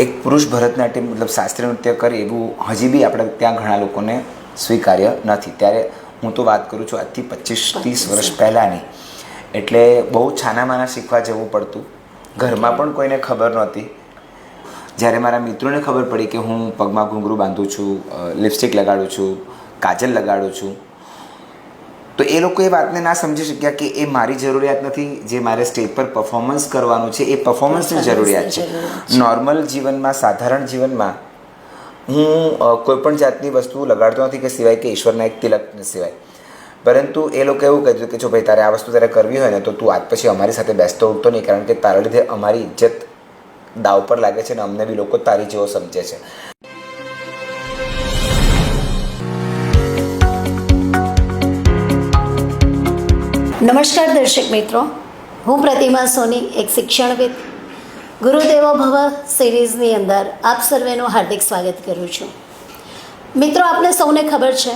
એક પુરુષ ભરતનાટ્યમ મતલબ શાસ્ત્રીય નૃત્ય કરે એવું હજી બી આપણે ત્યાં ઘણા લોકોને સ્વીકાર્ય નથી. ત્યારે હું તો વાત કરું છું આજથી 25-30 વર્ષ પહેલાંની. એટલે બહુ છાનામાના શીખવા જવું પડતું. ઘરમાં પણ કોઈને ખબર નહોતી. જ્યારે મારા મિત્રોને ખબર પડી કે હું પગમાં ઘૂંઘરું બાંધું છું, લિપસ્ટિક લગાડું છું, કાજલ લગાડું છું, તો એ લોકો એ વાતને ના સમજી શક્યા કે એ મારી જરૂરિયાત નથી. જે મારે સ્ટેજ પર પરફોર્મન્સ કરવાનું છે એ પરફોર્મન્સની જરૂરિયાત છે. નોર્મલ જીવનમાં, સાધારણ જીવનમાં હું કોઈપણ જાતની વસ્તુ લગાડતો નથી કે સિવાય કે ઈશ્વરના એક તિલકને સિવાય. પરંતુ એ લોકો એવું કહેતું કે જો ભાઈ તારે આ વસ્તુ તારે કરવી હોય ને તો તું આજ પછી અમારી સાથે બેસતો ઉઠતો નહીં, કારણ કે તારા લીધે અમારી ઇજ્જત દાવ પર લાગે છે ને અમને બી લોકો તારી જેવો સમજે છે. નમસ્કાર દર્શક મિત્રો, હું પ્રતિમા સોની, એક શિક્ષણવિદ. ગુરુદેવો ભવ સિરીઝની અંદર આપ સર્વેનું હાર્દિક સ્વાગત કરું છું. મિત્રો, આપને સૌને ખબર છે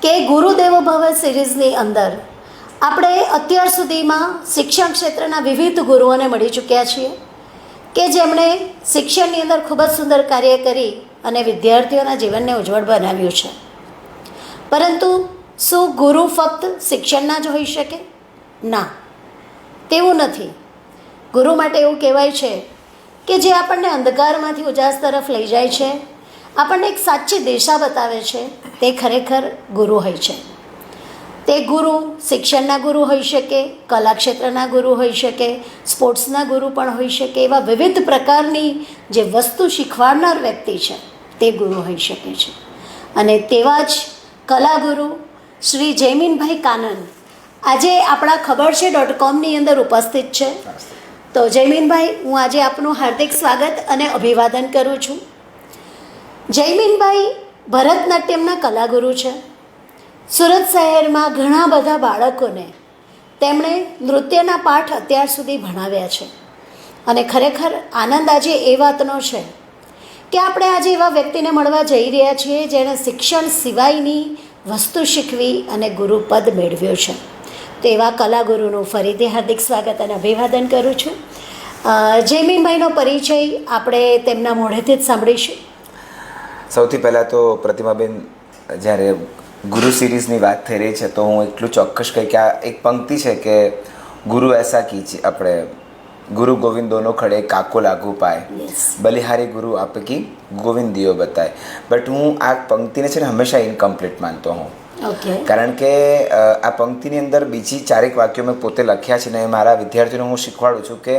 કે ગુરુદેવો ભવ સિરીઝની અંદર આપણે અત્યાર સુધીમાં શિક્ષણ ક્ષેત્રના વિવિધ ગુરુઓને મળી ચૂક્યા છીએ કે જેમણે શિક્ષણની અંદર ખૂબ જ સુંદર કાર્ય કરી અને વિદ્યાર્થીઓના જીવનને ઉજ્જવળ બનાવ્યું છે. પરંતુ શું ગુરુ ફક્ત શિક્ષણના જ હોઈ શકે? ના, તેવું નથી. ગુરુ માટે એવું કહેવાય છે કે જે આપણને અંધકારમાંથી ઉજાસ તરફ લઈ જાય છે, આપણને એક સાચી દિશા બતાવે છે, તે ખરેખર ગુરુ હોય છે. તે ગુરુ શિક્ષણના ગુરુ હોઈ શકે, કલા ક્ષેત્રના ગુરુ હોઈ શકે, સ્પોર્ટ્સના ગુરુ પણ હોઈ શકે. એવા વિવિધ પ્રકારની જે વસ્તુ શીખવાડનાર વ્યક્તિ છે તે ગુરુ હોઈ શકે છે. અને તેવા જ કલાગુરુ શ્રી જયમીનભાઈ કાનન આજે આપણા ખબર છે .comની અંદર ઉપસ્થિત છે. તો જયમીનભાઈ, હું આજે આપનું હાર્દિક સ્વાગત અને અભિવાદન કરું છું. જયમીનભાઈ ભરતનાટ્યમના કલાગુરુ છે. સુરત શહેરમાં ઘણા બધા બાળકોને તેમણે નૃત્યના પાઠ અત્યાર સુધી ભણાવ્યા છે. અને ખરેખર આનંદ આજે એ વાતનો છે કે આપણે આજે એવા વ્યક્તિને મળવા જઈ રહ્યા છીએ જેણે શિક્ષણ સિવાયની વસ્તુ શીખવી અને ગુરુપદ મેળવ્યો છે. તો એવા કલાગુરુનું ફરીથી હાર્દિક સ્વાગત અને અભિવાદન કરું છું. જયમીનભાઈનો પરિચય આપણે તેમના મોઢેથી જ સાંભળીશું. સૌથી પહેલાં તો પ્રતિમાબેન, જ્યારે ગુરુ સિરીઝની વાત થઈ રહી છે તો હું એટલું ચોક્કસ કહી કે આ એક પંક્તિ છે કે ગુરુ એસા કીજીએ, આપણે ગુરુ ગોવિંદ દોનો ખડે કાકો લાગુ પાય, બલિહારી ગુરુ આપકી ગોવિંદ દિયો બતાય. બટ હું આ પંક્તિને છે ને હંમેશા ઇનકમ્પ્લીટ માનતો હું. કારણ કે આ પંક્તિની અંદર બીજી 4 વાક્યો મેં પોતે લખ્યા છે ને મારા વિદ્યાર્થીઓને હું શીખવાડું છું કે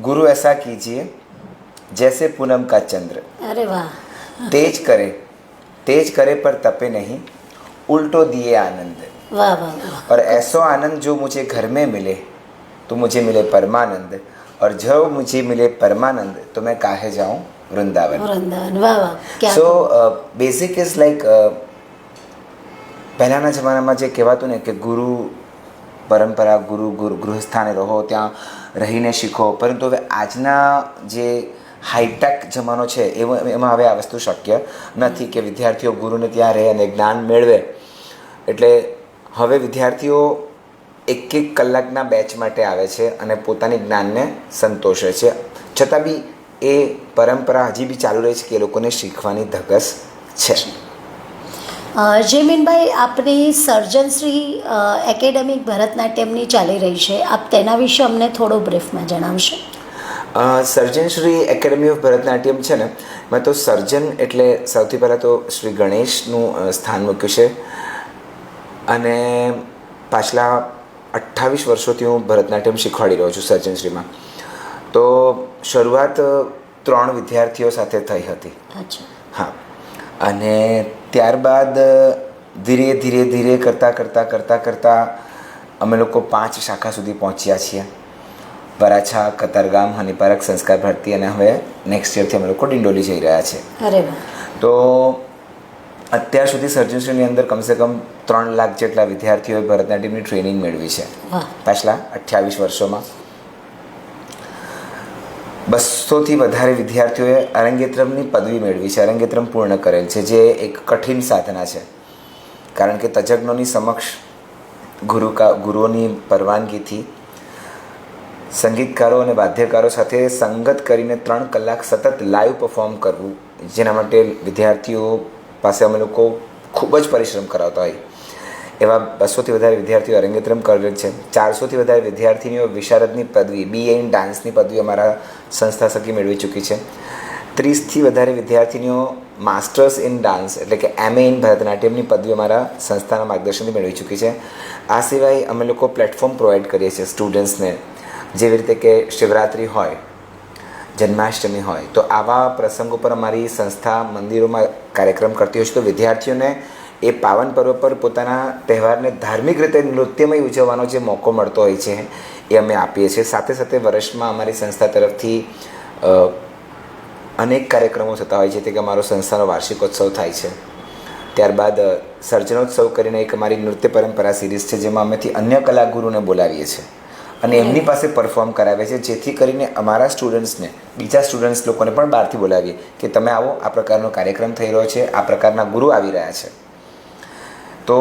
ગુરુ એસા કીજીએ જૈસે પૂનમ કા ચંદ્ર, અરે વાહ, तेज करे पर तपे नहीं, उल्टो दिए आनंद. वाह वाह. और ऐसो आनंद जो मुझे घर में मिले तो मुझे मिले परमानंद, और जब मुझे मिले परमानंद तो मैं काहे जाऊँ वृंदावन. વાહ વાહ. સો બેઝિક ઇઝ લાઈક પહેલાંના જમાનામાં જે કહેવાતું ને કે ગુરુ પરંપરા, ગુરુ ગૃહસ્થાને રહો, ત્યાં રહીને શીખો. પરંતુ હવે આજના જે હાઈટેક જમાનો છે એમાં હવે આ વસ્તુ શક્ય નથી કે વિદ્યાર્થીઓ ગુરુને ત્યાં રહે અને જ્ઞાન મેળવે. એટલે હવે વિદ્યાર્થીઓ 1-1 કલાકના બેચ માટે આવે છે અને પોતાની જ્ઞાનને સંતોષે છે. છતાં બી એ પરંપરા હજી બી ચાલુ રહી છે કે એ લોકોને શીખવાની ધગસ છે. જયમીનભાઈ, આપની સર્જનશ્રી એકેડેમી ભરતનાટ્યમની ચાલી રહી છે, આપ તેના વિશે અમને થોડો બ્રીફમાં જણાવશો? સર્જનશ્રી એકેડેમી ઓફ ભરતનાટ્યમ છે ને, મેં તો સર્જન એટલે સૌથી પહેલાં તો શ્રી ગણેશનું સ્થાન મૂક્યું છે. અને પાછલા 28 વર્ષોથી હું ભરતનાટ્યમ શીખવાડી રહ્યો છું સર્જનશ્રીમાં. તો શરૂઆત 3 વિદ્યાર્થીઓ સાથે થઈ હતી. હા, અને ત્યારબાદ ધીરે ધીરે કરતાં અમે લોકો 5 શાખા સુધી પહોંચ્યા છીએ. વરાછા, કતારગામ, હનીપારક, સંસ્કાર ભારતી, અને હવે નેક્સ્ટ યરથી અમે લોકો ડિંડોલી જઈ રહ્યા છે. અરે વાહ. તો અત્યાર સુધી સર્જનશ્રીની અંદર કમસે કમ 3 લાખ જેટલા વિદ્યાર્થીઓએ ભરતનાટ્યમની ટ્રેનિંગ મેળવી છે પાછલા 28 વર્ષોમાં. 200થી વધારે વિદ્યાર્થીઓએ અરંગેત્રમની પદવી મેળવી છે, અરંગેત્રમ પૂર્ણ કરેલ છે, જે એક કઠિન સાધના છે. કારણ કે તજજ્ઞોની સમક્ષ ગુરુઓની પરવાનગીથી સંગીતકારો અને વાદ્યકારો સાથે સંગત કરીને 3 કલાક સતત લાઈવ પરફોર્મ કરવું, જેના માટે વિદ્યાર્થીઓ પાસે અમે લોકો ખૂબ જ પરિશ્રમ કરાવતા હોય. એવા 200થી વધારે વિદ્યાર્થીઓ અરંગેત્રમ કરેલ છે. 400થી વધારે વિદ્યાર્થીનીઓ વિશારદની પદવી, BA ઇન ડાન્સની પદવી અમારા સંસ્થા થકી મેળવી ચૂકી છે. 30થી વધારે વિદ્યાર્થીનીઓ માસ્ટર્સ ઇન ડાન્સ એટલે કે MA ઇન ભરતનાટ્યમની પદવી અમારા સંસ્થાના માર્ગદર્શનથી મેળવી ચૂકી છે. આ સિવાય અમે લોકો પ્લેટફોર્મ પ્રોવાઈડ કરીએ છીએ સ્ટુડન્ટ્સને, જેવી રીતે કે શિવરાત્રિ હોય, જન્માષ્ટમી હોય, તો આવા પ્રસંગો પર અમારી સંસ્થા મંદિરોમાં કાર્યક્રમ કરતી હોય છે. તો વિદ્યાર્થીઓને એ પાવન પર્વ પર પોતાના તહેવારને ધાર્મિક રીતે નૃત્યમય ઉજવવાનો જે મોકો મળતો હોય છે એ અમે આપીએ છીએ. સાથે સાથે વર્ષમાં અમારી સંસ્થા તરફથી અનેક કાર્યક્રમો થતા હોય છે. તે કે અમારો સંસ્થાનો વાર્ષિકોત્સવ થાય છે, ત્યારબાદ સર્જનોત્સવ કરીને એક અમારી નૃત્ય પરંપરા સિરીઝ છે, જેમાં અમેથી અન્ય કલાગુરુને બોલાવીએ છીએ અને એમની પાસે પરફોર્મ કરાવે છે, જેથી કરીને અમારા સ્ટુડન્ટ્સને, બીજા સ્ટુડન્ટ્સ લોકોને પણ બહારથી બોલાવીએ કે તમે આવો, આ પ્રકારનો કાર્યક્રમ થઈ રહ્યો છે, આ પ્રકારના ગુરુ આવી રહ્યા છે. તો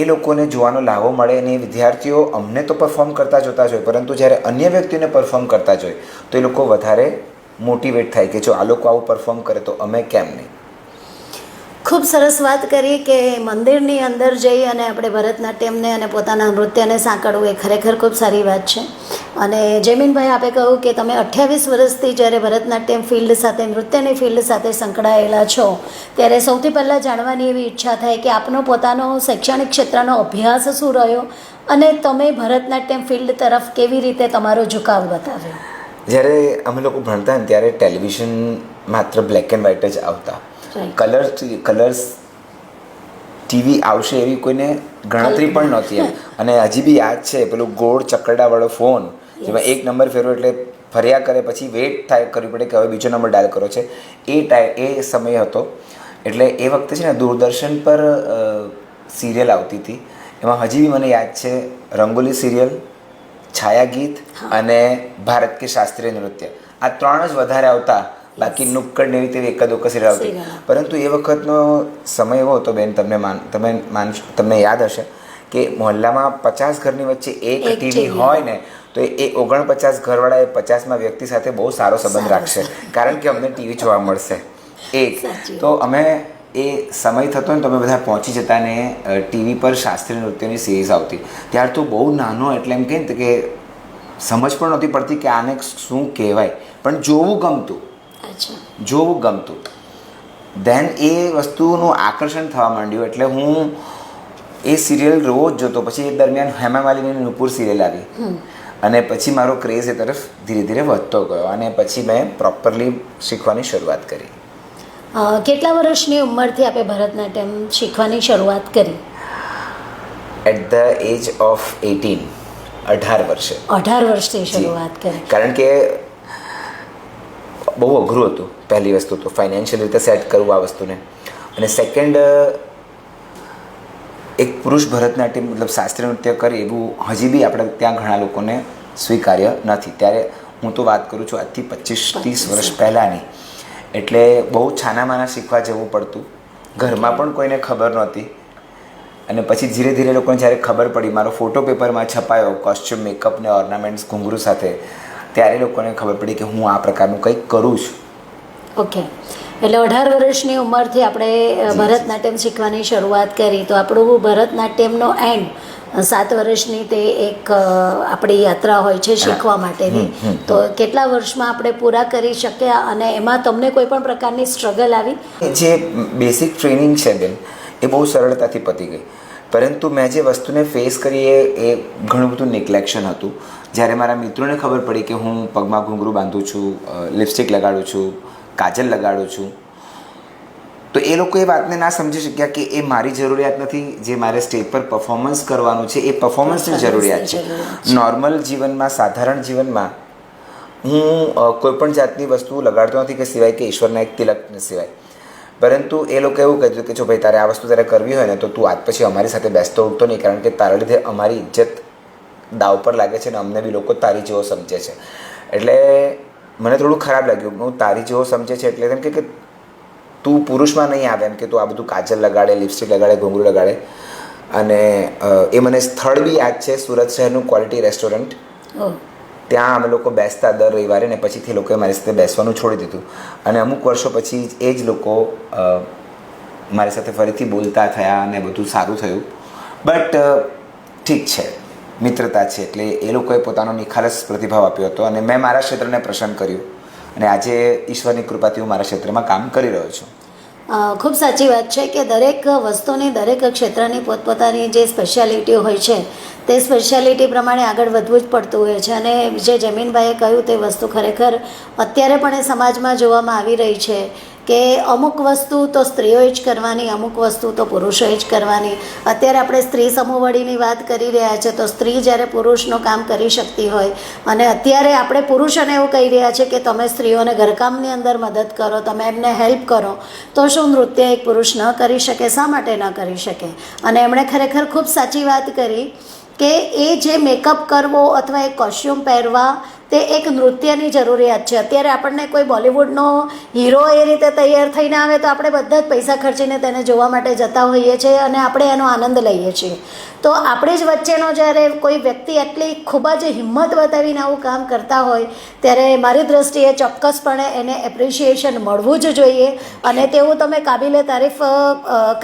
એ લોકોને જોવાનો લાભો મળે અને વિદ્યાર્થીઓ અમને તો પરફોર્મ કરતા જોતા જ હોય, પરંતુ જ્યારે અન્ય વ્યક્તિઓને પરફોર્મ કરતા જ હોય તો એ લોકો વધારે મોટિવેટ થાય કે જો આ લોકો આવું પરફોર્મ કરે તો અમે કેમ નહીં. ખૂબ સરસ વાત કરી કે મંદિરની અંદર જઈ અને આપણે ભરતનાટ્યમને અને પોતાના નૃત્યને સાંકળવું એ ખરેખર ખૂબ સારી વાત છે. અને જયમીનભાઈ, આપે કહ્યું કે તમે 28 વર્ષથી જ્યારે ભરતનાટ્યમ ફિલ્ડ સાથે, નૃત્યની ફિલ્ડ સાથે સંકળાયેલા છો, ત્યારે સૌથી પહેલાં જાણવાની એવી ઈચ્છા થાય કે આપનો પોતાનો શૈક્ષણિક ક્ષેત્રનો અભ્યાસ શું રહ્યો અને તમે ભરતનાટ્યમ ફિલ્ડ તરફ કેવી રીતે તમારો ઝુકાવ બતાવ્યો? જ્યારે અમે લોકો ભણતા ને ત્યારે ટેલિવિઝન માત્ર બ્લેક એન્ડ વ્હાઇટ જ આવતા. કલર્સ ટીવી આવશે એવી કોઈને ગણતરી પણ નહોતી એમ. અને હજી બી યાદ છે પેલું ગોળ ચકરડાવાળો ફોન, જેમાં એક નંબર ફેરવો એટલે ફર્યા કરે, પછી વેઇટ થાય કરવી પડે કે હવે બીજો નંબર ડાયલ કરો છે. એ સમય હતો. એટલે એ વખતે છે ને દૂરદર્શન પર સિરિયલ આવતી હતી, એમાં હજી બી મને યાદ છે રંગોલી સિરિયલ, છાયા ગીત અને ભારત કે શાસ્ત્રીય નૃત્ય, આ 3 જ વધારે આવતા. બાકી નુક્કડ ને એવી તેવી એકાદ સિરિયલ આવતી. પરંતુ એ વખતનો સમય એવો હતો બેન, તમને યાદ હશે કે મોહલ્લામાં 50 ઘરની વચ્ચે એક ટીવી હોય ને તો એ 49 ઘરવાળા એ 50મા વ્યક્તિ સાથે બહુ સારો સંબંધ રાખશે, કારણ કે અમને ટીવી જોવા મળશે. તો અમે એ સમય થતો ને તમે બધા પહોંચી જતા ને ટીવી પર શાસ્ત્રીય નૃત્યની સિરીઝ આવતી. ત્યાર તો બહુ નાનો, એટલે એમ કહીએ ને કે સમજ પણ નહોતી પડતી કે આને શું કહેવાય, પણ જોવું ગમતું. ધેન એ વસ્તુનું આકર્ષણ થવા માંડ્યું, એટલે હું એ સિરિયલ રોજ જોતો. પછી એ દરમિયાન હેમા માલિનીની નુપુર સિરિયલ આવી અને પછી મારો ક્રેઝ એ તરફ ધીરે ધીરે વધતો ગયો અને પછી મેં પ્રોપરલી શીખવાની શરૂઆત કરી. કેટલા વર્ષની ઉંમરથી આપણે ભરતનાટ્યમ શીખવાની શરૂઆત કરી? એટ ધ એજ ઓફ 18, 18 વર્ષે. 18 વર્ષથી શરૂઆત કરી. કારણ કે બહુ અઘરું હતું. પહેલી વસ્તુ તો ફાઇનાન્શિયલ રીતે સેટ કરવું આ વસ્તુને, અને સેકન્ડ એક પુરુષ ભરતનાટ્યમ મતલબ શાસ્ત્રીય નૃત્ય કરે એવું હજી બી આપણે ત્યાં ઘણા લોકોને સ્વીકાર્ય નથી. ત્યારે હું તો વાત કરું છું આજથી 25-30 વર્ષ પહેલાંની. એટલે બહુ છાનામાના શીખવા જવું પડતું, ઘરમાં પણ કોઈને ખબર નહોતી. અને પછી ધીરે ધીરે લોકોને જ્યારે ખબર પડી, મારો ફોટો પેપરમાં છપાયો કોસ્ચ્યુમ, મેકઅપ ને ઓર્નામેન્ટ્સ ઘૂંઘરું સાથે, ત્યારે લોકોને ખબર પડી કે હું આ પ્રકારનું કંઈક કરું છું. ઓકે, એટલે 18 વર્ષની ઉંમરથી આપણે ભરતનાટ્યમ શીખવાની શરૂઆત કરી. તો આપણું ભરતનાટ્યમનો એન્ડ 7 વર્ષની તે એક આપણી યાત્રા હોય છે શીખવા માટેની. તો કેટલા વર્ષમાં આપણે પૂરા કરી શક્યા અને એમાં તમને કોઈ પણ પ્રકારની સ્ટ્રગલ આવી? જે બેસિક ટ્રેનિંગ છે બેન, એ બહુ સરળતાથી પતી ગઈ. પરંતુ મેં જે વસ્તુને ફેસ કરી એ ઘણું બધું નેગ્લેક્શન હતું. જ્યારે મારા મિત્રોને ખબર પડી કે હું પગમાં ઘૂંઘરું બાંધું છું, લિપસ્ટિક લગાડું છું, કાજલ લગાડું છું, તો એ લોકો એ વાતને ના સમજી શક્યા કે એ મારી જરૂરિયાત નથી. જે મારે સ્ટેજ પર પરફોર્મન્સ કરવાનું છે એ પરફોર્મન્સની જરૂરિયાત છે. નોર્મલ જીવનમાં, સાધારણ જીવનમાં હું કોઈપણ જાતની વસ્તુ લગાડતો નથી કે સિવાય કે ઈશ્વરના એક તિલકને સિવાય. પરંતુ એ લોકો એવું કહેતું કે જો ભાઈ તારે આ વસ્તુ તારે કરવી હોય ને તો તું આજ પછી અમારી સાથે બેસતો ઉઠતો નહીં, કારણ કે તારા લીધે અમારી ઇજ્જત દાવ પર લાગે છે ને અમને બી લોકો તારી જેવો સમજે છે. એટલે મને થોડું ખરાબ લાગ્યું. હું તારી જેવો સમજે છે એટલે એમ કે તું પુરુષમાં નહીં આવે, એમ કે તું આ બધું કાજલ લગાડે, લિપસ્ટિક લગાડે, ઘૂંઘરું લગાડે. અને એ મને સ્થળ બી યાદ છે, સુરત શહેરનું ક્વોલિટી રેસ્ટોરન્ટ. ત્યાં અમે લોકો બેસતા દર રવિવારે ને પછીથી એ લોકોએ મારી સાથે બેસવાનું છોડી દીધું અને અમુક વર્ષો પછી એ જ લોકો મારી સાથે ફરીથી બોલતા થયા અને બધું સારું થયું. બટ ઠીક છે, મિત્રતા છે એટલે એ લોકોએ પોતાનો નિખાલસ પ્રતિભાવ આપ્યો હતો અને મેં મારા ક્ષેત્રને પ્રસન્ન કર્યું અને આજે ઈશ્વરની કૃપાથી હું મારા ક્ષેત્રમાં કામ કરી રહ્યો છું. ખૂબ સાચી વાત છે કે દરેક વસ્તુની દરેક ક્ષેત્રની પોતપોતાની જે સ્પેશિયાલિટી હોય છે તે સ્પેશિયાલિટી પ્રમાણે આગળ વધવું જ પડતું હોય છે. અને જે જમીનભાઈએ કહ્યું તે વસ્તુ ખરેખર અત્યારે પણ એ સમાજમાં જોવામાં આવી રહી છે કે અમુક વસ્તુ તો સ્ત્રીઓએ જ કરવાની, અમુક વસ્તુ તો પુરુષોએ જ કરવાની. અત્યારે આપણે સ્ત્રી સમૂહવળીની વાત કરી રહ્યા છે તો સ્ત્રી જ્યારે પુરુષનું કામ કરી શકતી હોય અને અત્યારે આપણે પુરુષોને એવું કહી રહ્યા છે કે તમે સ્ત્રીઓને ઘરકામની અંદર મદદ કરો, તમે એમને હેલ્પ કરો, તો શું નૃત્ય એક પુરુષ ન કરી શકે? શા માટે ન કરી શકે? અને એમણે ખરેખર ખૂબ સાચી વાત કરી કે એ જે મેકઅપ કરવો અથવા એ કોસ્ચ્યુમ પહેરવા તે એક નૃત્યની જરૂરિયાત છે. અત્યારે આપણને કોઈ બોલિવૂડનો હીરો એ રીતે તૈયાર થઈને આવે તો આપણે બધા જ પૈસા ખર્ચીને તેને જોવા માટે જતા હોઈએ છીએ અને આપણે એનો આનંદ લઈએ છીએ. તો આપણી જ વચ્ચેનો જ્યારે કોઈ વ્યક્તિ એટલી ખૂબ જ હિંમત બતાવીને આવું કામ કરતા હોય ત્યારે મારી દ્રષ્ટિએ ચોક્કસપણે એને એપ્રિશિએશન મળવું જ જોઈએ. અને તેવું તમે કાબિલે તારીફ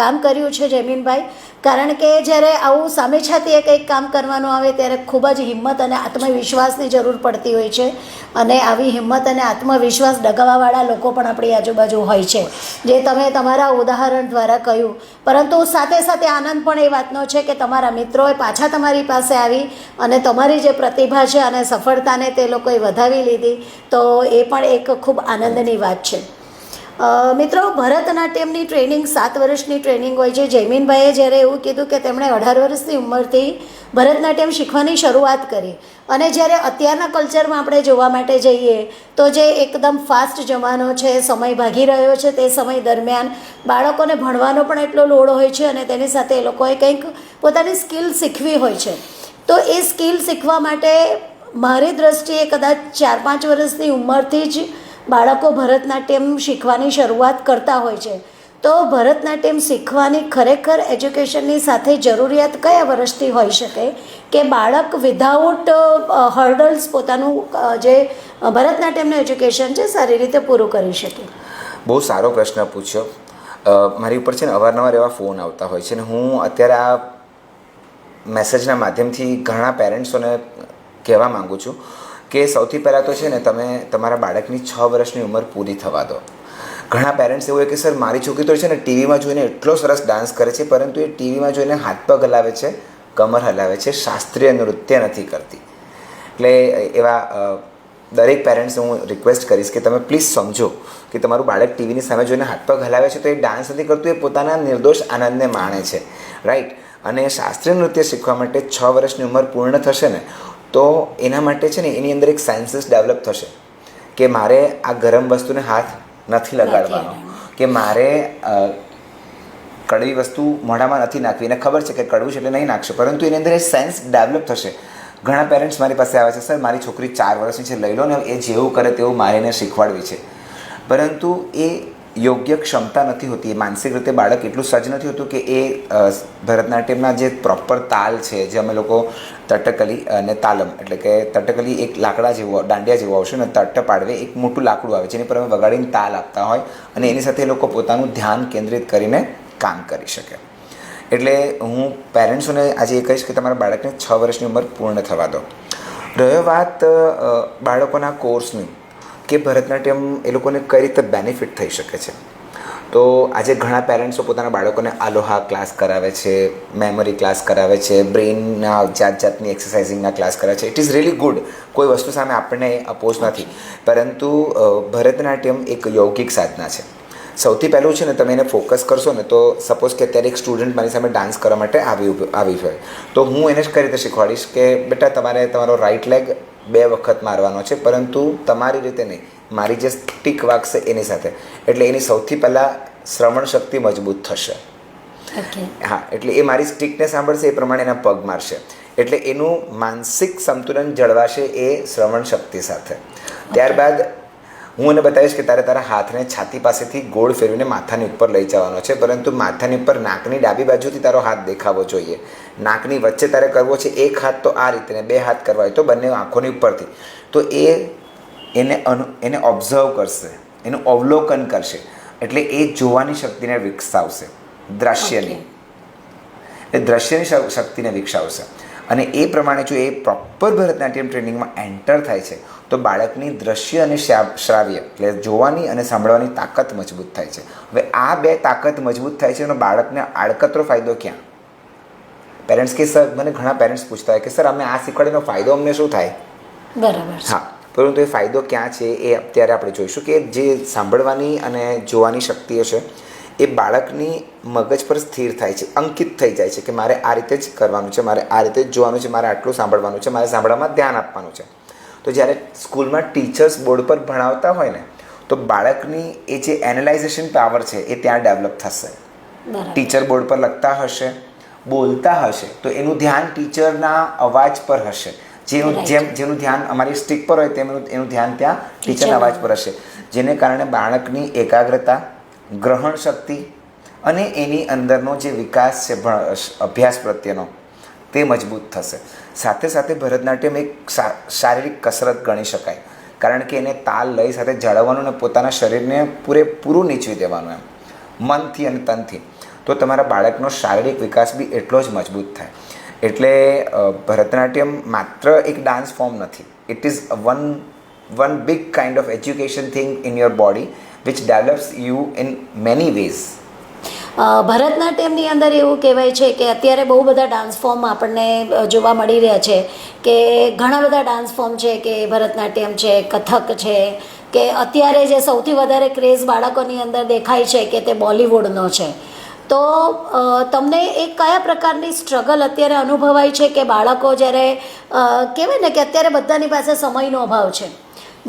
કામ કર્યું છે જમીનભાઈ, કારણ કે જ્યારે આવું સામે છાતીએ કંઈક કામ કરવાનું આવે ત્યારે ખૂબ જ હિંમત અને આત્મવિશ્વાસની જરૂર પડતી હોય છે. અને આવી હિંમત અને આત્મવિશ્વાસ ડગાવવાવાળા લોકો પણ આપણી આજુબાજુ હોય છે, જે તમે તમારા ઉદાહરણ દ્વારા કહ્યું. પરંતુ સાથે સાથે આનંદ પણ એ વાતનો છે કે તમારા મિત્રોએ પાછા તમારી પાસે આવી અને તમારી જે પ્રતિભા છે અને સફળતાને તે લોકોએ વધાવી લીધી, તો એ પણ એક ખૂબ આનંદની વાત છે. મિત્રો, ભરતનાટ્યમની ટ્રેનિંગ 7 વર્ષની ટ્રેનિંગ હોય છે. જયમીનભાઈએ જ્યારે એવું કીધું કે તેમણે 18 વર્ષની ઉંમરથી ભરતનાટ્યમ શીખવાની શરૂઆત કરી અને જ્યારે અત્યારના કલ્ચરમાં આપણે જોવા માટે જઈએ તો જે એકદમ ફાસ્ટ જમાનો છે, સમય ભાગી રહ્યો છે, તે સમય દરમિયાન બાળકોને ભણવાનો પણ એટલો લોડ હોય છે અને તેની સાથે એ લોકોએ કંઈક પોતાની સ્કિલ શીખવી હોય છે. તો એ સ્કિલ શીખવા માટે મારી દ્રષ્ટિએ કદાચ 4-5 વર્ષની ઉંમરથી જ બાળકો ભરતનાટ્યમ શીખવાની શરૂઆત કરતા હોય છે. તો ભરતનાટ્યમ શીખવાની ખરેખર એજ્યુકેશનની સાથે જરૂરિયાત કયા વર્ષથી હોઈ શકે કે બાળક વિધાઉટ હર્ડલ્સ પોતાનું જે ભરતનાટ્યમનું એજ્યુકેશન છે સારી રીતે પૂરું કરી શકે? બહુ સારો પ્રશ્ન પૂછ્યો. મારી ઉપર છે ને અવારનવાર એવા ફોન આવતા હોય છે ને હું અત્યારે આ મેસેજના માધ્યમથી ઘણા પેરેન્ટ્સોને કહેવા માગું છું કે સૌથી પહેલાં તો છે ને તમે તમારા બાળકની 6 વર્ષની ઉંમર પૂરી થવા દો. ઘણા પેરેન્ટ્સ એવું હોય કે સર મારી છોકરી તો છે ને ટીવીમાં જોઈને એટલો સરસ ડાન્સ કરે છે, પરંતુ એ ટીવીમાં જોઈને હાથ પગ હલાવે છે, કમર હલાવે છે, શાસ્ત્રીય નૃત્ય નથી કરતી. એટલે એવા દરેક પેરેન્ટ્સને હું રિક્વેસ્ટ કરીશ કે તમે પ્લીઝ સમજો કે તમારું બાળક ટીવીની સામે જોઈને હાથ પગ હલાવે છે તો એ ડાન્સ નથી કરતું, એ પોતાના નિર્દોષ આનંદને માણે છે, રાઈટ. અને શાસ્ત્રીય નૃત્ય શીખવા માટે 6 વર્ષની ઉંમર પૂર્ણ થશે ને તો એના માટે છે ને એની અંદર એક સાયન્સીસ ડેવલપ થશે કે મારે આ ગરમ વસ્તુને હાથ નથી લગાડવાનો, કે મારે કડવી વસ્તુ મોઢામાં નથી નાખવી. એને ખબર છે કે કડવું છે એટલે નહીં નાખશે, પરંતુ એની અંદર એ સેન્સ ડેવલપ થશે. ઘણા પેરેન્ટ્સ મારી પાસે આવે છે, સર મારી છોકરી 4 વર્ષની છે, લઈ લો ને, એ જેવું કરે તેવું મારે એને શીખવાડવી છે, પરંતુ એ યોગ્ય ક્ષમતા નથી હોતી. એ માનસિક રીતે બાળક એટલું સજ્જ નથી હોતું કે એ ભરતનાટ્યમના જે પ્રોપર તાલ છે, જે અમે લોકો તટકલી અને તાલમ, એટલે કે તટકલી એક લાકડા જેવું દાંડિયા જેવું આવશે ને તટ પાડવે એક મોટું લાકડું આવે જેની પર અમે વગાડીને તાલ આપતા હોય અને એની સાથે એ લોકો પોતાનું ધ્યાન કેન્દ્રિત કરીને કામ કરી શકે. એટલે હું પેરેન્ટ્સોને આજે એ કહીશ કે તમારા બાળકને 6 વર્ષની ઉંમર પૂર્ણ થવા દો. રહ્યો વાત બાળકોના કોર્સની કે ભરતનાટ્યમ એ લોકોને કઈ રીતે બેનિફિટ થઈ શકે છે, તો આજે ઘણા પેરેન્ટ્સો પોતાના બાળકોને આલોહા ક્લાસ કરાવે છે, મેમરી ક્લાસ કરાવે છે, બ્રેઇનના જાતની એક્સરસાઇઝિંગના ક્લાસ કરાવે છે. ઇટ ઇઝ રિયલી ગુડ, કોઈ વસ્તુ સામે આપણને અપોઝ નથી, પરંતુ ભરતનાટ્યમ એક યૌગિક સાધના છે. સૌથી પહેલું છે ને તમે એને ફોકસ કરશો ને તો સપોઝ કે અત્યારે એક સ્ટુડન્ટ મારી સામે ડાન્સ કરવા માટે આવી હોય તો હું એને જ કઈ રીતે શીખવાડીશ કે બેટા તમારે તમારો રાઈટ લેગ 2 વખત મારવાનો છે, પરંતુ તમારી રીતે નહીં, મારી જે સ્ટીક વાગશે એની સાથે. એટલે એની સૌથી પહેલાં શ્રવણ શક્તિ મજબૂત થશે. હા, એટલે એ મારી સ્ટીકને સાંભળશે, એ પ્રમાણે એના પગ મારશે, એટલે એનું માનસિક સંતુલન જળવાશે એ શ્રવણ શક્તિ સાથે. ત્યારબાદ હું એને બતાવીશ કે તારે તારા હાથને છાતી પાસેથી ગોળ ફેરવીને માથાની ઉપર લઈ જવાનો છે, પરંતુ માથાની ઉપર નાકની ડાબી બાજુથી તારો હાથ દેખાવો જોઈએ. નાકની વચ્ચે તારે કરવો છે એક હાથ તો આ રીતે ને 2 હાથ કરવા હોય તો બંને આંખોની ઉપરથી. તો એને ઓબ્ઝર્વ કરશે, એનું અવલોકન કરશે, એટલે એ જોવાની શક્તિને વિકસાવશે, દ્રશ્યની એ દ્રશ્યની શક્તિને વિકસાવશે. અને એ પ્રમાણે જો એ પ્રોપર ભરતનાટ્યમ ટ્રેનિંગમાં એન્ટર થાય છે તો બાળકની દ્રશ્ય અને શ્રાવ્ય એટલે જોવાની અને સાંભળવાની તાકાત મજબૂત થાય છે. હવે આ 2 તાકાત મજબૂત થાય છે અને બાળકને આડકતરો ફાયદો ક્યાં? પેરેન્ટ્સ કે સર, મને ઘણા પેરેન્ટ્સ પૂછતા હોય કે સર અમે આ શીખવાડીનો ફાયદો અમને શું થાય? બરાબર. હા, પરંતુ એ ફાયદો ક્યાં છે એ અત્યારે આપણે જોઈશું કે જે સાંભળવાની અને જોવાની શક્તિઓ છે એ બાળકની મગજ પર સ્થિર થાય છે, અંકિત થઈ જાય છે કે મારે આ રીતે જ કરવાનું છે, મારે આ રીતે જ જોવાનું છે, મારે આટલું સાંભળવાનું છે, મારે સાંભળવામાં ધ્યાન આપવાનું છે. તો જ્યારે સ્કૂલમાં ટીચર્સ બોર્ડ પર ભણાવતા હોય ને તો બાળકની એ જે એનાલાઇઝેશન પાવર છે એ ત્યાં ડેવલપ થશે. ટીચર બોર્ડ પર લખતા હશે, બોલતા હશે તો એનું ધ્યાન ટીચરના અવાજ પર હશે. જેનું ધ્યાન અમારી સ્ટીક પર હોય તેમ એનું ધ્યાન ત્યાં ટીચરના અવાજ પર હશે, જેને કારણે બાળકની એકાગ્રતા, ગ્રહણ શક્તિ અને એની અંદરનો જે વિકાસ છે અભ્યાસ પ્રત્યેનો તે મજબૂત થશે. સાથે સાથે ભરતનાટ્યમ એક શારીરિક કસરત ગણી શકાય, કારણ કે એને તાલ લય સાથે જાળવવાનું અને પોતાના શરીરને પૂરેપૂરું નીચવી દેવાનું એમ મનથી અને તનથી. તો તમારા બાળકનો શારીરિક વિકાસ બી એટલો જ મજબૂત થાય. એટલે ભરતનાટ્યમ માત્ર એક ડાન્સ ફોર્મ નથી. It is one big kind of education thing in your body which develops you in many ways. ભરતનાટ્યમની અંદર એવું કહેવાય છે કે અત્યારે બહુ બધા ડાન્સ ફોર્મ આપણને જોવા મળી રહ્યા છે, કે ઘણા બધા ડાન્સ ફોર્મ છે, કે ભરતનાટ્યમ છે, કથક છે, કે અત્યારે જે સૌથી વધારે ક્રેઝ બાળકોની અંદર દેખાય છે કે તે બોલિવૂડનો છે. તો તમને એ કયા પ્રકારની સ્ટ્રગલ અત્યારે અનુભવાય છે કે બાળકો જ્યારે કહેવાય ને કે અત્યારે બધાની પાસે સમયનો અભાવ છે,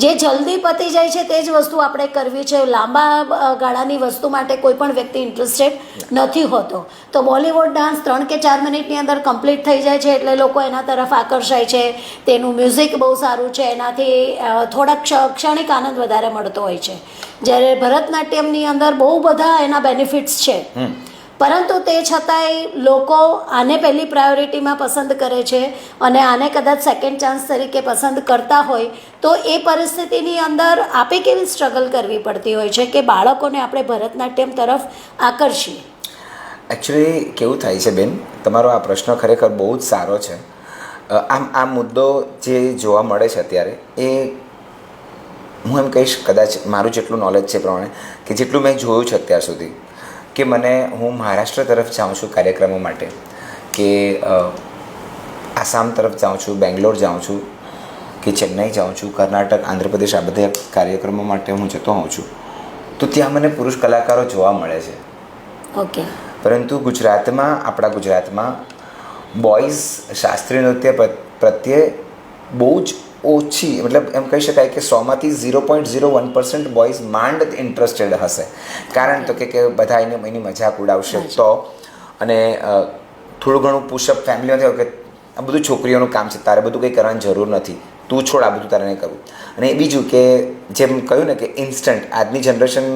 જે જલ્દી પતી જાય છે તે જ વસ્તુ આપણે કરવી છે, લાંબા ગાળાની વસ્તુ માટે કોઈ પણ વ્યક્તિ ઇન્ટરેસ્ટેડ નથી હોતો. તો બોલિવૂડ ડાન્સ 3 કે 4 મિનિટની અંદર કમ્પ્લીટ થઈ જાય છે એટલે લોકો એના તરફ આકર્ષાય છે. તેનું મ્યુઝિક બહુ સારું છે, એનાથી થોડાક ક્ષણિક આનંદ વધારે મળતો હોય છે. જ્યારે ભરતનાટ્યમની અંદર બહુ બધા એના બેનિફિટ્સ છે, પરંતુ તે છતાંય લોકો આને પહેલી પ્રાયોરિટીમાં પસંદ કરે છે અને આને કદાચ સેકન્ડ ચાન્સ તરીકે પસંદ કરતા હોય તો એ પરિસ્થિતિની અંદર આપે કેવી સ્ટ્રગલ કરવી પડતી હોય છે કે બાળકોને આપણે ભરતનાટ્યમ તરફ આકર્ષીએ? એકચ્યુઅલી કેવું થાય છે બેન, તમારો આ પ્રશ્ન ખરેખર બહુ જ સારો છે. આ મુદ્દો જે જોવા મળે છે અત્યારે એ હું એમ કહીશ, કદાચ મારું જેટલું નોલેજ છે પ્રમાણે કે જેટલું મેં જોયું છે અત્યાર સુધી, કે હું મહારાષ્ટ્ર તરફ જાઉં છું કાર્યક્રમો માટે, કે આસામ તરફ જાઉં છું, બેંગ્લોર જાઉં છું, કે ચેન્નઈ જાઉં છું, કર્ણાટક, આંધ્રપ્રદેશ, આ બધા કાર્યક્રમો માટે હું જતો હોઉં છું, તો ત્યાં મને પુરુષ કલાકારો જોવા મળે છે. ઓકે. પરંતુ આપણા ગુજરાતમાં બોયઝ શાસ્ત્રીય નૃત્ય પ્રત્યે બહુ જ ઓછી, મતલબ એમ કહી શકાય કે 100માંથી 0.01% બોયઝ માંડ ઇન્ટરેસ્ટેડ હશે. કારણ તો કે બધા એની મજાક ઉડાવશે તો, અને થોડું ઘણું પુશઅપ ફેમિલીમાં થયું કે આ બધું છોકરીઓનું કામ છે, તારે બધું કંઈ કરવાની જરૂર નથી, તું છોડ, આ બધું તારે નહીં કરવું. અને બીજું કે જેમ કહ્યું ને કે ઇન્સ્ટન્ટ, આજની જનરેશન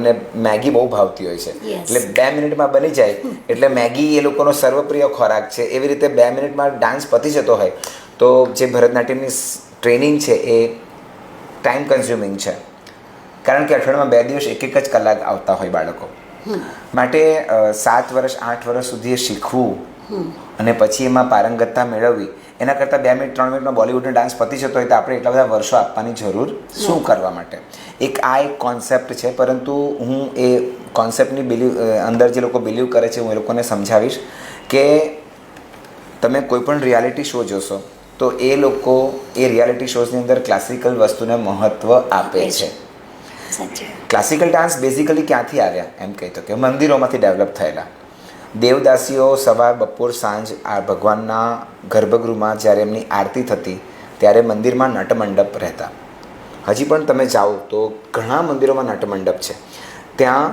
ને મેગી બહુ ભાવતી હોય છે, એટલે 2 મિનિટમાં બની જાય એટલે મેગી એ લોકોનો સર્વપ્રિય ખોરાક છે. એવી રીતે 2 મિનિટમાં ડાન્સ પતી જતો હોય તો જે ભરતનાટ્યમની ટ્રેનિંગ છે એ ટાઈમ કન્ઝ્યુમિંગ છે, કારણ કે અઠવાડિયામાં 2 દિવસ 1-1 જ કલાક આવતા હોય બાળકો માટે. 7 વર્ષ 8 વર્ષ સુધી એ શીખવું અને પછી એમાં પારંગતતા મેળવવી, એના કરતાં 2 મિનિટ 3 મિનિટમાં બોલિવૂડનો ડાન્સ પતી જતો હોય તો આપણે એટલા બધા વર્ષો આપવાની જરૂર શું કરવા માટે? એક કોન્સેપ્ટ છે, પરંતુ હું એ કોન્સેપ્ટની અંદર જે લોકો બિલીવ કરે છે હું એ લોકોને સમજાવીશ કે તમે કોઈ પણ રિયાલિટી શો જોશો તો એ લોકો એ રિયાલિટી શોઝની અંદર ક્લાસિકલ વસ્તુને મહત્ત્વ આપે છે. ક્લાસિકલ ડાન્સ બેઝિકલી ક્યાંથી આવ્યા એમ કહી તો કે મંદિરોમાંથી ડેવલપ થયેલા. દેવદાસીઓ સવાર બપોર સાંજ આ ભગવાનના ગર્ભગૃહમાં જ્યારે એમની આરતી થતી ત્યારે મંદિરમાં નટમંડપ રહેતા. હજી પણ તમે જાઓ તો ઘણા મંદિરોમાં નટમંડપ છે. ત્યાં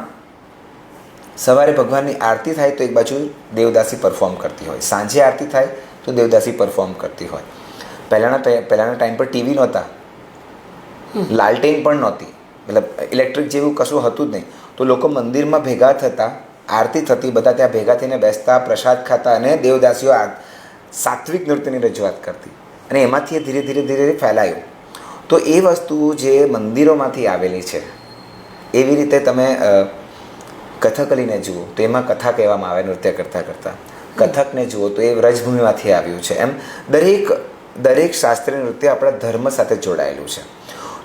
સવારે ભગવાનની આરતી થાય તો એક બાજુ દેવદાસી પરફોર્મ કરતી હોય, સાંજે આરતી થાય તો દેવદાસી પરફોર્મ કરતી હોય. પહેલાંના ટાઈમ પર ટીવી નહોતા, લાલટેન પણ નહોતી, મતલબ ઇલેક્ટ્રિક જેવું કશું હતું જ નહીં. તો લોકો મંદિરમાં ભેગા થતા, આરતી થતી, બધા ત્યાં ભેગા થઈને બેસતા, પ્રસાદ ખાતા અને દેવદાસીઓ સાત્વિક નૃત્યની રજૂઆત કરતી અને એમાંથી એ ધીરે ધીરે ધીરે ફેલાયું. તો એ વસ્તુ જે મંદિરોમાંથી આવેલી છે, એવી રીતે તમે કથકલીને જુઓ તો એમાં કથા કહેવામાં આવે નૃત્ય કરતાં કરતાં. કથકને જુઓ તો એ વ્રજભૂમિમાંથી આવ્યું છે. એમ દરેક શાસ્ત્રીય નૃત્ય આપણા ધર્મ સાથે જોડાયેલું છે.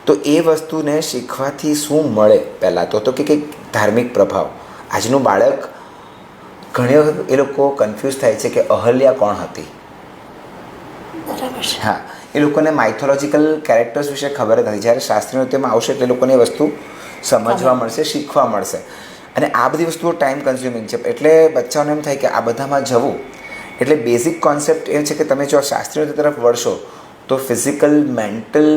તો એ વસ્તુને શીખવાથી શું મળે? પહેલાં તો કે કંઈક ધાર્મિક પ્રભાવ. આજનું બાળક ઘણી વખત એ લોકો કન્ફ્યુઝ થાય છે કે અહલ્યા કોણ હતી. બરાબર છે. હા, એ લોકોને માઇથોલોજીકલ કેરેક્ટર્સ વિશે ખબર જ નથી. જ્યારે શાસ્ત્રીય નૃત્યમાં આવશે એટલે એ લોકોને એ વસ્તુ સમજવા મળશે, શીખવા મળશે. અને આ બધી વસ્તુઓ ટાઈમ કન્ઝ્યુમિંગ છે. એટલે બચ્ચાઓને એમ થાય કે આ બધામાં જવું. એટલે બેઝિક કોન્સેપ્ટ એ છે કે તમે જો શાસ્ત્રીય નૃત્ય તરફ વળશો તો ફિઝિકલ, મેન્ટલ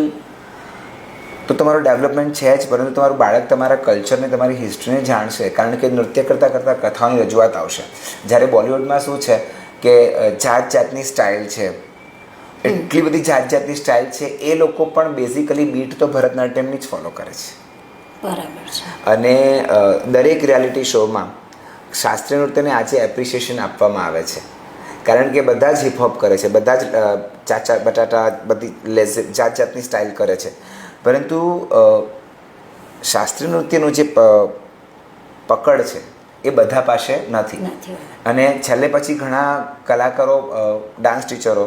તો તમારું ડેવલપમેન્ટ છે જ, પરંતુ તમારું બાળક તમારા કલ્ચરને, તમારી હિસ્ટ્રીને જાણશે. કારણ કે નૃત્ય કરતાં કરતાં કથાઓની રજૂઆત આવશે. જ્યારે બોલિવૂડમાં શું છે કે જાત જાતની સ્ટાઇલ છે, એટલી બધી જાત જાતની સ્ટાઇલ છે, એ લોકો પણ બેઝિકલી બીટ તો ભરતનાટ્યમની જ ફોલો કરે છે. બરાબર છે. અને દરેક રિયાલિટી શોમાં શાસ્ત્રીય નૃત્યને આજે એપ્રિસિએશન આપવામાં આવે છે. કારણ કે બધા જ હિપહોપ કરે છે, બધા જ ચાચા બટાટા, બધી જાત જાતની સ્ટાઇલ કરે છે. પરંતુ શાસ્ત્રીય નૃત્યનું જે પકડ છે એ બધા પાસે નથી. અને છેલ્લે પછી ઘણા કલાકારો, ડાન્સ ટીચરો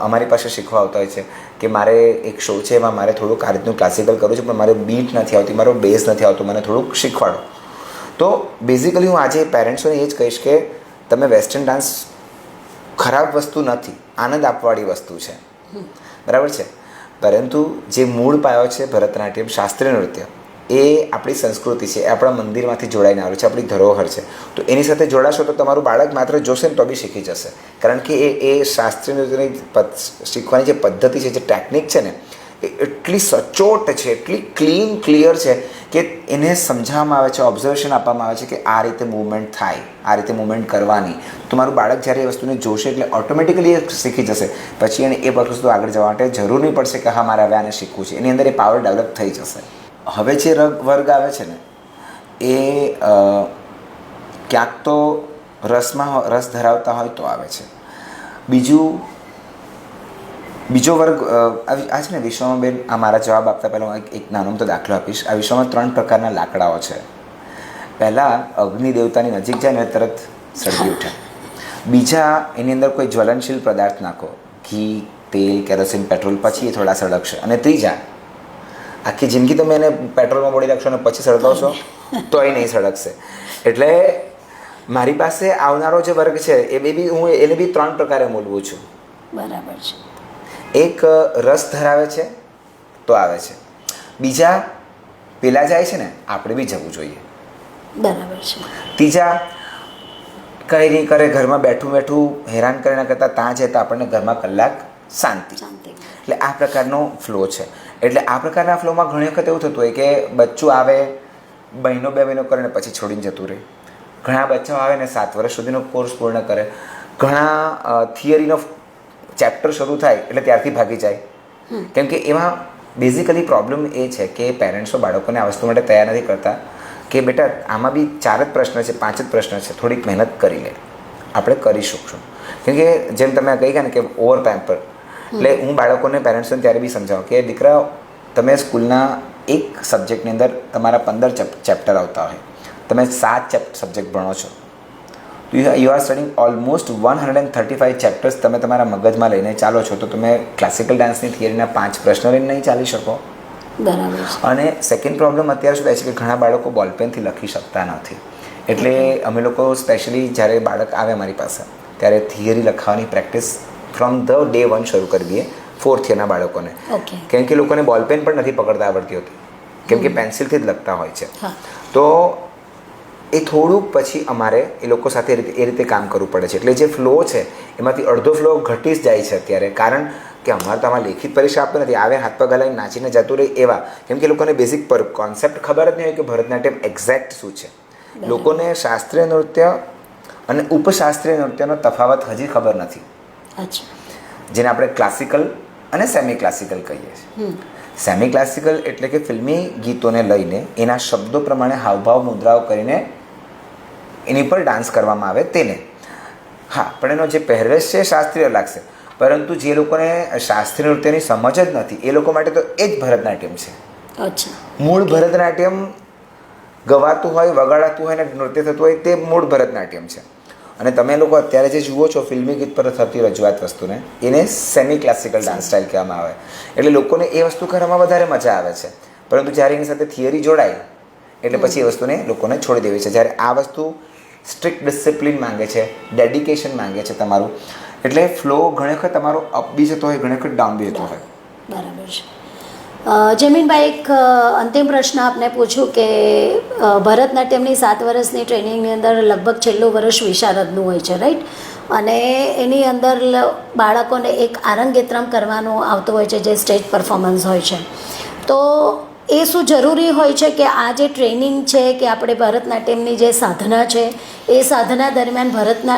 અમારી પાસે શીખવા આવતા હોય છે કે મારે એક શો છે, એમાં મારે થોડુંક આ રીતનું ક્લાસિકલ કરવું છે, પણ મારે બીટ નથી આવતી, મારો બેઝ નથી આવતો, મને થોડુંક શીખવાડો. તો બેઝિકલી હું આજે પેરેન્ટ્સોને એ જ કહીશ કે તમે વેસ્ટર્ન ડાન્સ ખરાબ વસ્તુ નથી, આનંદ આપવાળી વસ્તુ છે, બરાબર છે. પરંતુ જે મૂળ પાયો છે ભરતનાટ્યમ, શાસ્ત્રીય નૃત્ય, એ આપણી સંસ્કૃતિ છે, એ આપણા મંદિરમાંથી જોડાઈને આવેલું છે, આપણી ધરોહર છે. તો એની સાથે જોડાશો તો તમારું બાળક માત્ર જોશે ને તો બી શીખી જશે. કારણ કે એ શાસ્ત્રીય નૃત્યની શીખવાની જે પદ્ધતિ છે, જે ટેકનિક છે ને, એ એટલી સચોટ છે, એટલી ક્લિયર છે કે એને સમજાવવામાં આવે છે, ઓબ્ઝર્વેશન આપવામાં આવે છે કે આ રીતે મૂવમેન્ટ થાય, આ રીતે મૂવમેન્ટ કરવાની. તો મારું બાળક જ્યારે એ વસ્તુને જોશે એટલે ઓટોમેટિકલી એ શીખી જશે. પછી એને એ વસ્તુ આગળ જવા માટે જરૂર નહીં પડશે કે હા મારે હવે આને શીખવું છે. એની અંદર એ પાવર ડેવલપ થઈ જશે. હવે જે વર્ગ આવે છે ને એ ક્યાંક તો રસ ધરાવતા હોય તો આવે છે. બીજો વર્ગ આ છે ને વિશ્વમાં બેન, આ મારા જવાબ આપતા પહેલાં હું એક નાનો તો દાખલો આપીશ. આ વિશ્વમાં 3 પ્રકારના લાકડાઓ છે. પહેલાં અગ્નિ દેવતાની નજીક જાય ને તરત સળગી ઉઠે. બીજા, એની અંદર કોઈ જ્વલનશીલ પદાર્થ નાખો, ઘી, તેલ, કેરોસીન, પેટ્રોલ, પછી એ થોડા સળગશે. અને ત્રીજા, આખી જિંદગી તમે એને પેટ્રોલમાં બોળી રાખશો અને પછી સળગાવશો તો એ નહીં સળગશે. એટલે મારી પાસે આવનારો જે વર્ગ છે હું એને બી 3 પ્રકારે મૂલવું છું. બરાબર છે. એક રસ ધરાવે છે તો આવે છે. બીજા, પેલા જાય છે ને આપણે બી જવું જોઈએ. બરાબર છે. ત્રીજા, કંઈ નહીં કરે, ઘરમાં બેઠું હેરાન કરીને કરતાં ત્યાં જાય તો આપણને ઘરમાં કલાક શાંતિ. એટલે આ પ્રકારનો ફ્લો છે. એટલે આ પ્રકારના ફ્લોમાં ઘણી વખત એવું થતું હોય કે બચ્ચું આવે, 1 મહિનો કરીને પછી છોડીને જતું રહે. ઘણા બચ્ચાઓ આવે ને 7 વર્ષ સુધીનો કોર્સ પૂર્ણ કરે. ઘણા થિયરીનો ચેપ્ટર શરૂ થાય એટલે ત્યારથી ભાગી જાય. કેમ કે એમાં બેઝિકલી પ્રોબ્લેમ એ છે કે પેરેન્ટ્સો બાળકોને આ વસ્તુ માટે તૈયાર નથી કરતા કે બેટા આમાં બી 4 જ પ્રશ્ન છે, 5 જ પ્રશ્ન છે, થોડીક મહેનત કરી લે, આપણે કરી શકશું. કેમ કે જેમ તમે કહી ગયા ને કે ઓવર પેમ્પર, એટલે હું બાળકોને, પેરેન્ટ્સને ત્યારે બી સમજાવું કે દીકરા, તમે સ્કૂલના એક સબ્જેક્ટની અંદર તમારા 15 ચેપ્ટર આવતા હોય, તમે 7 સબ્જેક્ટ ભણો છો, તો you are studying almost 135 chapters તમે તમારા મગજમાં લઈને ચાલો છો. તો તમે ક્લાસિકલ ડાન્સની થિયરીના 5 પ્રશ્ન લઈને નહીં ચાલી શકો. બરાબર. અને સેકન્ડ પ્રોબ્લેમ અત્યારે શું થાય છે કે ઘણા બાળકો બોલપેનથી લખી શકતા નથી. એટલે અમે લોકો સ્પેશિયલી જ્યારે બાળક આવે અમારી પાસે ત્યારે થિયરી લખવાની પ્રેક્ટિસ ફ્રોમ ધ ડે 1 શરૂ કરી દઈએ 4th યરના બાળકોને. કેમ કે લોકોને બોલપેન પણ નથી પકડતા આવડતી હોતી, કેમ કે પેન્સિલથી જ લખતા હોય છે. તો એ થોડુંક પછી અમારે એ લોકો સાથે એ રીતે કામ કરવું પડે છે. એટલે જે ફ્લો છે એમાંથી અડધો ફ્લો ઘટી જ જાય છે અત્યારે. કારણ કે અમારે તો આમાં લેખિત પરીક્ષા આપતો નથી, આવે હાથ પગ હલાવીને નાચીને જતું રહે એવા. કેમ કે લોકોને બેઝિક પર કોન્સેપ્ટ ખબર જ નહીં હોય કે ભરતનાટ્યમ એક્ઝેક્ટ શું છે. લોકોને શાસ્ત્રીય નૃત્ય અને ઉપશાસ્ત્રીય નૃત્યનો તફાવત હજી ખબર નથી, જેને આપણે ક્લાસિકલ અને સેમી ક્લાસિકલ કહીએ છીએ. સેમી ક્લાસિકલ એટલે કે ફિલ્મી ગીતોને લઈને એના શબ્દો પ્રમાણે હાવભાવ મુદ્રાઓ કરીને એની પર ડાન્સ કરવામાં આવે તેને. હા, પણ એનો જે પહેરવેશ છે શાસ્ત્રીય લાગશે, પરંતુ જે લોકોને શાસ્ત્રીય નૃત્યની સમજ જ નથી એ લોકો માટે તો એ જ ભરતનાટ્યમ છે. અચ્છા. મૂળ ભરતનાટ્યમ ગવાતું હોય, વગાડાતું હોય ને નૃત્ય થતું હોય તે મૂળ ભરતનાટ્યમ છે. અને તમે લોકો અત્યારે જે જુઓ છો ફિલ્મી ગીત પર થતી રજૂઆત વસ્તુને, એને સેમી ક્લાસિકલ ડાન્સ સ્ટાઇલ કહેવામાં આવે. એટલે લોકોને એ વસ્તુ કરવામાં વધારે મજા આવે છે, પરંતુ જ્યારે એની સાથે થિયરી જોડાય એટલે પછી એ વસ્તુને લોકોને છોડી દેવી છે. જ્યારે આ વસ્તુ સ્ટ્રિક્ટ ડિસિપ્લિન માંગે છે, ડેડિકેશન માંગે છે તમારું, એટલે ફ્લો ઘણી વખત તમારો અપ બી જતો હોય, ઘણી વખત ડાઉન બી જતો હોય. બરાબર છે. જમીનભાઈ, એક અંતિમ પ્રશ્ન આપને પૂછું કે ભરતનાટ્યમની 7 વર્ષની ટ્રેનિંગની અંદર લગભગ છેલ્લું વર્ષ વિશારદનું હોય છે, રાઈટ? અને એની અંદર બાળકોને એક આરંગેત્રમ કરવાનું આવતું હોય છે, જે સ્ટેજ પરફોર્મન્સ હોય છે. તો એ શું જરૂરી હોય છે કે આ જે ટ્રેનિંગ છે કે આપણે ભરતનાટ્યમની જે સાધના છે એ સાધના દરમિયાન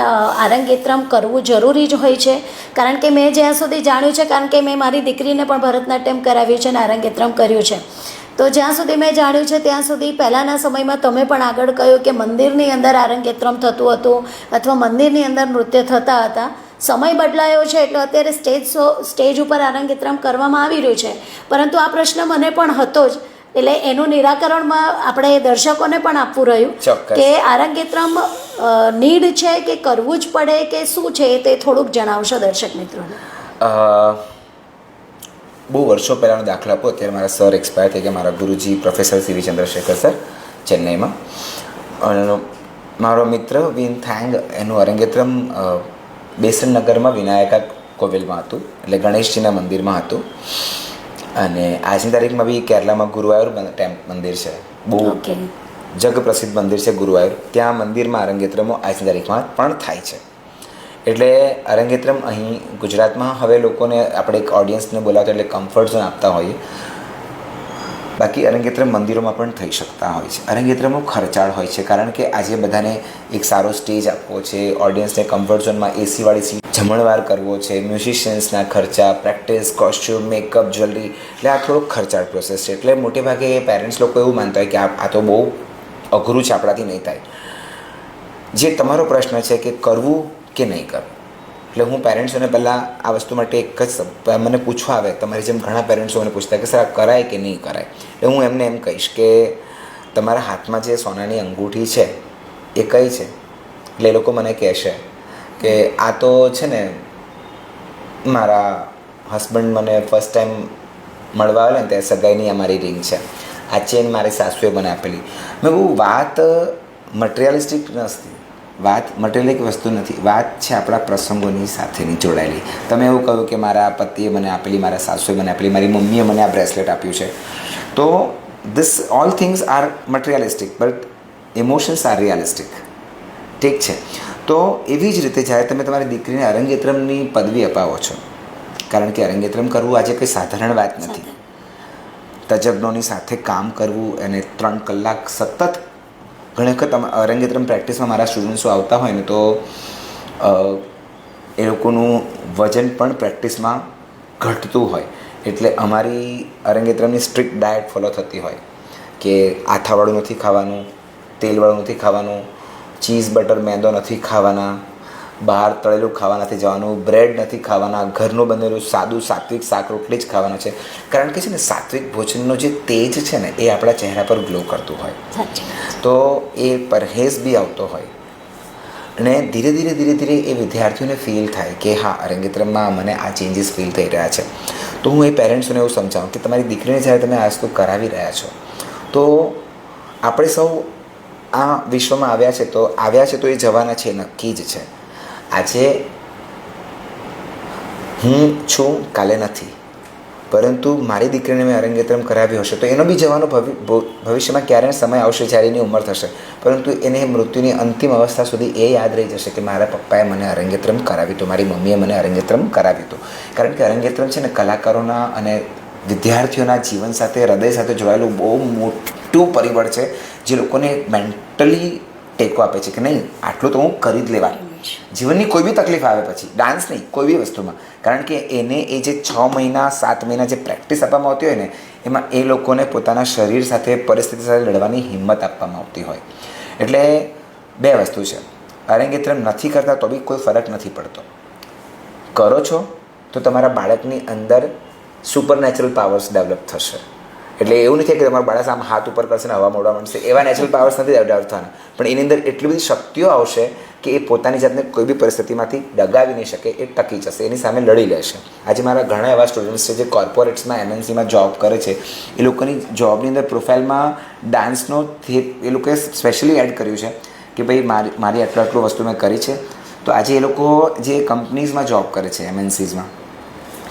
આરંગેત્રમ કરવું જરૂરી જ હોય છે? કારણ કે મેં જ્યાં સુધી જાણ્યું છે, કારણ કે મેં મારી દીકરીને પણ ભરતનાટ્યમ કરાવ્યું છે અને આરંગેત્રમ કર્યું છે, તો જ્યાં સુધી મેં જાણ્યું છે ત્યાં સુધી પહેલાંના સમયમાં તમે પણ આગળ કહ્યું કે મંદિરની અંદર આરંગેત્રમ થતું હતું અથવા મંદિરની અંદર નૃત્ય થતા હતા. સમય બદલાયો છે એટલે અત્યારે સ્ટેજ ઉપર આરંગેત્રમ કરવામાં આવી રહ્યું છે, પરંતુ આ પ્રશ્ન મને પણ હતો જ, એટલે એનું નિરાકરણમાં આપણે દર્શકોને પણ આપવું રહ્યું કે આરંગેત્રમ નીડ છે કે કરવું જ પડે કે શું છે, તે થોડુંક જણાવશો દર્શક મિત્રોને. બહુ વર્ષો પહેલાંનો દાખલો આપો. અત્યારે મારા સર એક્સપાયર થઈ ગયા, મારા ગુરુજી પ્રોફેસર સીવી ચંદ્રશેખર સર, ચેન્નઈમાં. મારો મિત્ર વિન થેંગ, એનું અરંગેત્રમ બેસનનગરમાં વિનાયકા કોવિલમાં હતું, એટલે ગણેશજીના મંદિરમાં હતું. અને આજની તારીખમાં બી કેરલામાં ગુરુવાયુર મંદિર છે, બહુ જગ પ્રસિદ્ધ મંદિર છે ગુરુવાયુર. ત્યાં મંદિરમાં અરંગેત્રમો આજની તારીખમાં પણ થાય છે. એટલે અરંગેત્રમ અહીં ગુજરાતમાં હવે લોકોને આપણે એક ઓડિયન્સને બોલાવતા એટલે કમ્ફર્ટ ઝોન આપતા હોઈએ. બાકી અરંગેત્રમ મંદિરોમાં પણ થઈ શકતા હોય છે. અરંગેત્રમો ખર્ચાળ હોય છે, કારણ કે આજે બધાને એક સારો સ્ટેજ આપવો છે, ઓડિયન્સને કમ્ફર્ટ ઝોનમાં એસીવાળી સીટ, જમણવાર કરવો છે, મ્યુઝિશિયન્સના ખર્ચા, પ્રેક્ટિસ, કોસ્ચ્યુમ, મેકઅપ, જ્વેલરી, એટલે આ થોડોક ખર્ચાળ પ્રોસેસ છે. એટલે મોટેભાગે પેરેન્ટ્સ લોકો એવું માનતા હોય કે આ તો બહુ અઘરું છે, આપણાથી નહીં થાય. જે તમારો પ્રશ્ન છે કે કરવું કે નહીં કરવું, એટલે હું પેરેન્ટ્સોને પહેલાં આ વસ્તુ માટે એક જ મને પૂછવા આવે, તમારી જેમ ઘણા પેરેન્ટ્સો મને પૂછતા કે સર આ કરાય કે નહીં કરાય, એટલે હું એમને એમ કહીશ કે તમારા હાથમાં જે સોનાની અંગૂઠી છે એ કઈ છે? એટલે એ લોકો મને કહેશે કે આ તો છે ને મારા હસબન્ડ મને ફર્સ્ટ ટાઈમ મળવા આવેલા ને ત્યારે સગાઈની અમારી રિંગ છે, આ ચેન મારી સાસુએ મને આપેલી. મેં બહુ વાત મટિરિયલિસ્ટિક નથી, વાત મટિરિયલિક વસ્તુ નથી, વાત છે આપણા પ્રસંગોની સાથેની જોડાયેલી. તમે એવું કહ્યું કે મારા પતિએ મને આપેલી, મારા સાસુએ મને આપેલી, મારી મમ્મીએ મને આ બ્રેસલેટ આપ્યું છે, તો this all things are materialistic but emotions are realistic. ઠીક છે? તો એવી જ રીતે જ્યારે તમે તમારી દીકરીને અરંગેત્રમની પદવી અપાવો છો, કારણ કે અરંગેત્રમ કરવું આજે કંઈ સાધારણ વાત નથી. તજજ્ઞોની સાથે કામ કરવું અને 3 કલાક સતત, ઘણી વખત અરંગેત્રમ પ્રેક્ટિસમાં મારા સ્ટુડન્ટ્સો આવતા હોય ને તો એ લોકોનું વજન પણ પ્રેક્ટિસમાં ઘટતું હોય. એટલે અમારી અરંગેત્રમની સ્ટ્રિક્ટ ડાયટ ફોલો થતી હોય કે આથાવાળું નથી ખાવાનું, તેલવાળું નથી ખાવાનું, ચીઝ બટર મેંદો નથી ખાવાના, બહાર તળેલું ખાવા નથી જવાનું, બ્રેડ નથી ખાવાના, ઘરનું બનેલું સાદું સાત્વિક શાક રોટલી જ ખાવાનું છે. કારણ કે છે ને સાત્વિક ભોજનનો જે તેજ છે ને એ આપણા ચહેરા પર ગ્લો કરતું હોય, તો એ પરહેઝ બી આવતો હોય. અને ધીરે ધીરે એ વિદ્યાર્થીઓને ફીલ થાય કે હા અરંગેત્રમમાં મને આ ચેન્જીસ ફીલ થઈ રહ્યા છે. તો હું એ પેરેન્ટ્સોને એવું સમજાવું કે તમારી દીકરીને જ્યારે તમે આ વસ્તુ કરાવી રહ્યા છો, તો આપણે સૌ આ વિશ્વમાં આવ્યા છે તો એ જવાના છે, નક્કી જ છે. આજે હું છું, કાલે નથી, પરંતુ મારી દીકરીને મેં અરંગેત્રમ કરાવ્યો હશે તો એનો બી જવાનો ભવિષ્યમાં ક્યારેય સમય આવશે જ્યારે એની ઉંમર થશે, પરંતુ એને મૃત્યુની અંતિમ અવસ્થા સુધી એ યાદ રહી જશે કે મારા પપ્પાએ મને અરંગેત્રમ કરાવ્યું હતું, મારી મમ્મીએ મને અરંગેત્રમ કરાવ્યું હતું. કારણ કે અરંગેત્રમ છે ને કલાકારોના અને વિદ્યાર્થીઓના જીવન સાથે, હૃદય સાથે જોડાયેલું બહુ મોટું પરિબળ છે, જે લોકોને મેન્ટલી ટેકો આપે છે કે નહીં આટલું તો હું કરી જ લેવા. જીવનની કોઈ બી તકલીફ આવે પછી, ડાન્સ નહીં કોઈ બી વસ્તુમાં, કારણ કે એને એ જે 6 મહિના 7 મહિના જે પ્રેક્ટિસ આપવામાં આવતી હોય ને એમાં એ લોકોને પોતાના શરીર સાથે પરિસ્થિતિ સાથે લડવાની હિંમત આપવામાં આવતી હોય. એટલે બે વસ્તુ છે, અરંગેત્રમ નથી કરતા તો બી કોઈ ફરક નથી પડતો. કરો છો તો તમારા બાળકની અંદર સુપરનેચરલ પાવર્સ ડેવલપ થશે. એટલે એવું નથી કે તમારું બાળક આમ હાથ ઉપર કરશે ને હવા મોડવા માંડશે, એવા નેચરલ પાવર્સ નથી ડેવલપ થવાના, પણ એની અંદર એટલી બધી શક્તિઓ આવશે કે એ પોતાની જાતને કોઈ બી પરિસ્થિતિમાંથી ડગાવી નહીં શકે, એ ટકી જશે, એની સામે લડી લેશે. આજે મારા ઘણા એવા સ્ટુડન્ટ્સ છે જે કોર્પોરેટ્સમાં MNCમાં જોબ કરે છે, એ લોકોની જોબની અંદર પ્રોફાઇલમાં ડાન્સનો એ લોકોએ સ્પેશિયલી એડ કર્યું છે કે ભાઈ મારી આટલું વસ્તુ મેં કરી છે. તો આજે એ લોકો જે કંપનીઝમાં જોબ કરે છે MNCsમાં,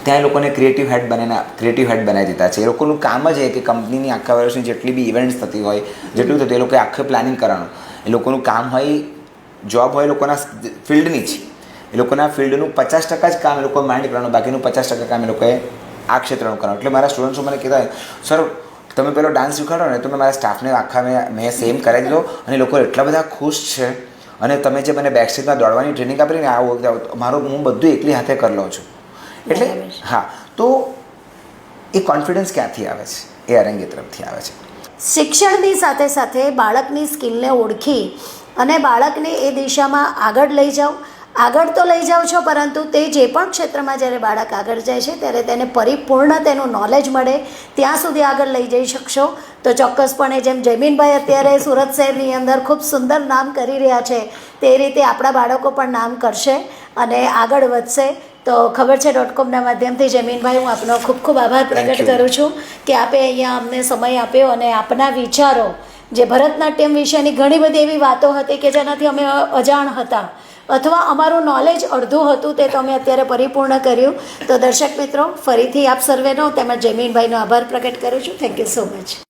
ત્યાં એ લોકોને ક્રિએટિવ હેડ બનાવી દીધા છે. એ લોકોનું કામ જ એ કે કંપનીની આખા વર્ષની જેટલી બી ઇવેન્ટ્સ થતી હોય, જેટલું થતું એ લોકોએ આખું પ્લાનિંગ કરવાનું. એ લોકોનું કામ હોય, જોબ હોય લોકોના ફિલ્ડની જ, એ લોકોના ફિલ્ડનું 50% જ કામ એ લોકો માઇન્ડ કરવાનું, બાકીનું 50% કામ એ લોકોએ આ ક્ષેત્રનું કરવાનું. એટલે મારા સ્ટુડન્ટ્સો મને કહેતા સર તમે પેલો ડાન્સ શીખવાડો ને તો મેં મારા સ્ટાફને આખા મેં સેમ કરાવી દીધો અને લોકો એટલા બધા ખુશ છે, અને તમે જે મને બેકસ્ટેજમાં દોડવાની ટ્રેનિંગ આપી ને હું બધું એકલી હાથે કરી લઉં છું. એટલે હા, તો એ કોન્ફિડન્સ ક્યાંથી આવે છે? એ અરંગેત્રમથી આવે છે. શિક્ષણની સાથે સાથે બાળકની સ્કિલને ઓળખી અને બાળકને એ દિશામાં આગળ લઈ જાઓ. આગળ તો લઈ જાઓ છો, પરંતુ તે જે પણ ક્ષેત્રમાં જ્યારે બાળક આગળ જાય છે ત્યારે તેને પરિપૂર્ણ તેનું નોલેજ મળે ત્યાં સુધી આગળ લઈ જઈ શકશો. તો ચોક્કસપણે જેમ જયમીનભાઈ અત્યારે સુરત શહેરની અંદર ખૂબ સુંદર નામ કરી રહ્યા છે, તે રીતે આપણા બાળકો પણ નામ કરશે અને આગળ વધશે. તો ખબર છે .comના માધ્યમથી જયમીનભાઈ, હું આપનો ખૂબ ખૂબ આભાર પ્રગટ કરું છું કે આપે અહીંયા અમને સમય આપ્યો અને આપના વિચારો, જે ભરતનાટ્યમ વિશેની ઘણી બધી એવી વાતો હતી કે જેનાથી અમે અજાણ હતા અથવા અમારું નોલેજ અડધું હતું, તે તમે અત્યારે પરિપૂર્ણ કર્યું. તો દર્શક મિત્રો, ફરીથી આપ સર્વેનો તેમજ જયમીનભાઈનો આભાર પ્રગટ કરું છું. Thank you so much.